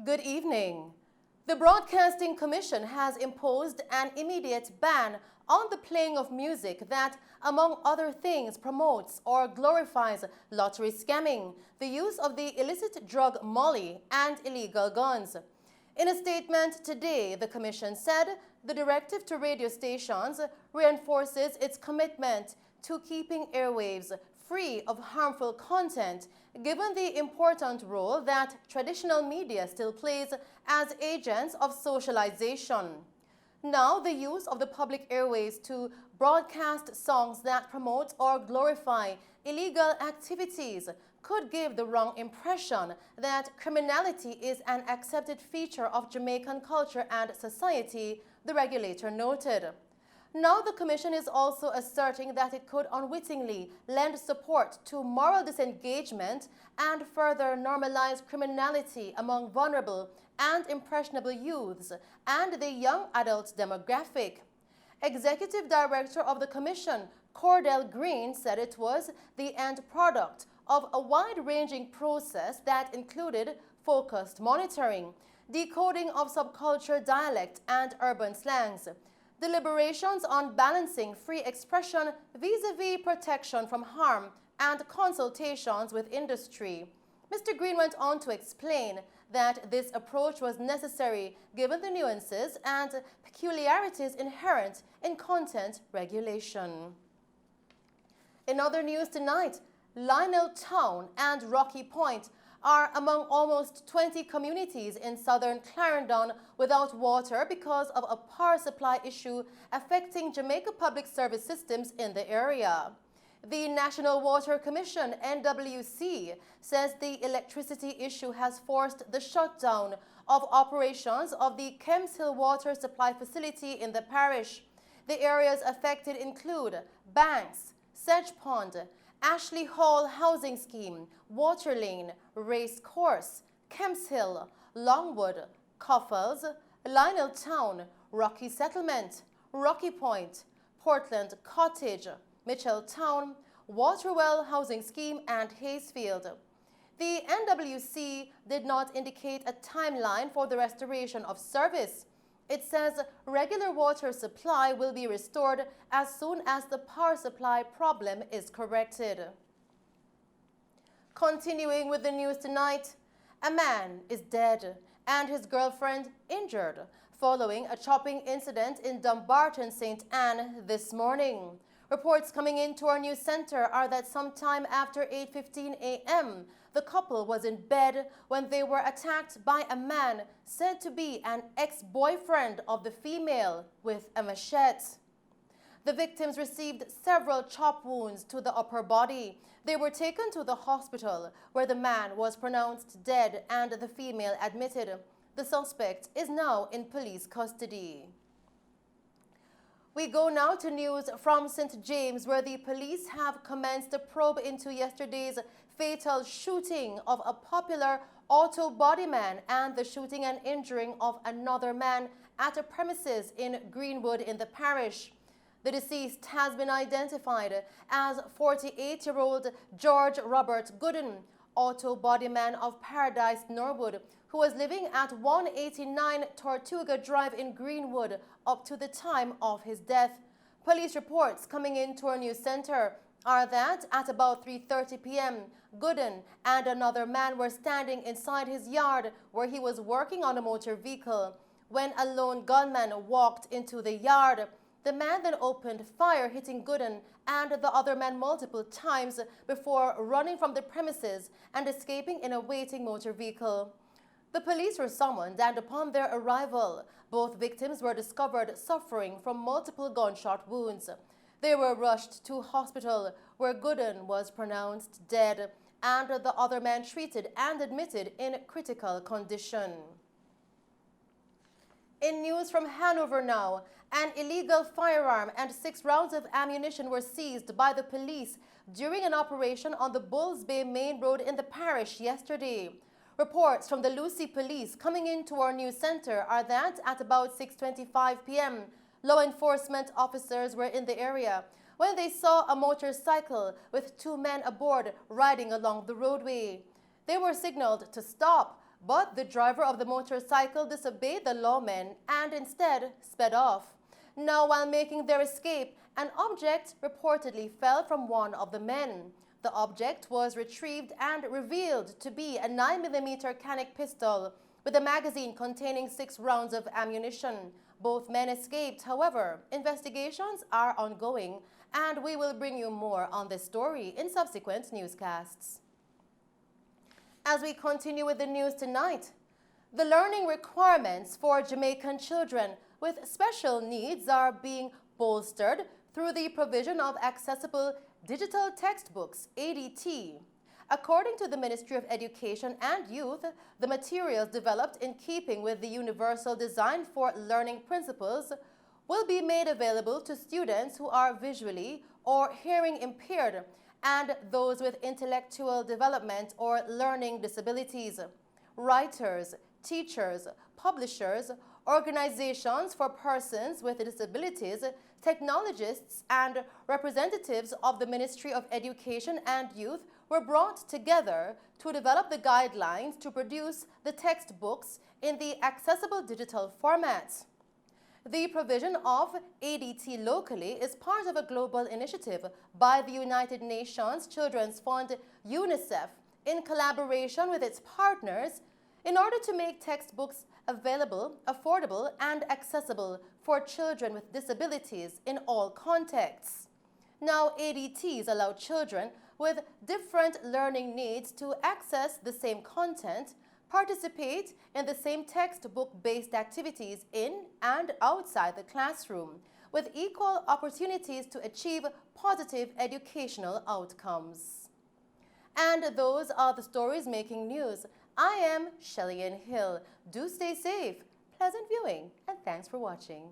Good evening. The Broadcasting Commission has imposed an immediate ban on the playing of music that, among other things, promotes or glorifies lottery scamming, the use of the illicit drug Molly, and illegal guns. In a statement today, the Commission said the directive to radio stations reinforces its commitment to keeping airwaves free of harmful content, given the important role that traditional media still plays as agents of socialization. Now, the use of the public airways to broadcast songs that promote or glorify illegal activities could give the wrong impression that criminality is an accepted feature of Jamaican culture and society, the regulator noted. Now the Commission is also asserting that it could unwittingly lend support to moral disengagement and further normalize criminality among vulnerable and impressionable youths and the young adult demographic. Executive Director of the Commission, Cordell Green, said it was the end product of a wide-ranging process that included focused monitoring, decoding of subculture dialect and urban slangs, deliberations on balancing free expression vis-a-vis protection from harm, and consultations with industry. Mr. Green went on to explain that this approach was necessary given the nuances and peculiarities inherent in content regulation. In other news tonight, Lionel Town and Rocky Point are among almost 20 communities in southern Clarendon without water because of a power supply issue affecting Jamaica Public Service systems in the area. The National Water Commission, NWC, says the electricity issue has forced the shutdown of operations of the Kemps Hill Water Supply Facility in the parish. The areas affected include Banks, Sedge Pond, Ashley Hall Housing Scheme, Water Lane, Race Course, Kemps Hill, Longwood, Coffles, Lionel Town, Rocky Settlement, Rocky Point, Portland Cottage, Mitchell Town, Waterwell Housing Scheme, and Hayesfield. The NWC did not indicate a timeline for the restoration of service. It says regular water supply will be restored as soon as the power supply problem is corrected. Continuing with the news tonight, a man is dead and his girlfriend injured following a chopping incident in Dumbarton, St. Anne this morning. Reports coming into our news center are that sometime after 8:15 a.m., the couple was in bed when they were attacked by a man said to be an ex-boyfriend of the female with a machete. The victims received several chop wounds to the upper body. They were taken to the hospital where the man was pronounced dead and the female admitted. The suspect is now in police custody. We go now to news from St. James, where the police have commenced a probe into yesterday's fatal shooting of a popular auto bodyman and the shooting and injuring of another man at a premises in Greenwood in the parish. The deceased has been identified as 48-year-old George Robert Gooden, auto bodyman of Paradise, Norwood, who was living at 189 Tortuga Drive in Greenwood up to the time of his death. Police reports coming into our news center are that at about 3:30 p.m., Gooden and another man were standing inside his yard where he was working on a motor vehicle. When a lone gunman walked into the yard, the man then opened fire, hitting Gooden and the other man multiple times before running from the premises and escaping in a waiting motor vehicle. The police were summoned, and upon their arrival, both victims were discovered suffering from multiple gunshot wounds. They were rushed to hospital where Gooden was pronounced dead and the other man treated and admitted in critical condition. In news from Hanover now, an illegal firearm and 6 rounds of ammunition were seized by the police during an operation on the Bulls Bay Main Road in the parish yesterday. Reports from the Lucy Police coming into our news center are that at about 6:25 p.m., law enforcement officers were in the area when they saw a motorcycle with 2 men aboard riding along the roadway. They were signaled to stop, But the driver of the motorcycle disobeyed the lawmen and instead sped off. Now, while making their escape, an object reportedly fell from one of the men. The object was retrieved and revealed to be a 9mm canic pistol with a magazine containing 6 rounds of ammunition. Both men escaped. However, investigations are ongoing, and we will bring you more on this story in subsequent newscasts. As we continue with the news tonight, the learning requirements for Jamaican children with special needs are being bolstered through the provision of accessible digital textbooks, ADT. According to the Ministry of Education and Youth, the materials developed in keeping with the Universal Design for Learning principles will be made available to students who are visually or hearing impaired and those with intellectual development or learning disabilities. Writers, teachers, publishers, organizations for persons with disabilities, technologists, and representatives of the Ministry of Education and Youth were brought together to develop the guidelines to produce the textbooks in the accessible digital format. The provision of ADT locally is part of a global initiative by the United Nations Children's Fund, UNICEF, in collaboration with its partners in order to make textbooks available, affordable, and accessible for children with disabilities in all contexts. Now, ADTs allow children with different learning needs to access the same content, participate in the same textbook-based activities in and outside the classroom, with equal opportunities to achieve positive educational outcomes. And those are the stories making news. I am Shelley-Ann Hill. Do stay safe, pleasant viewing, and thanks for watching.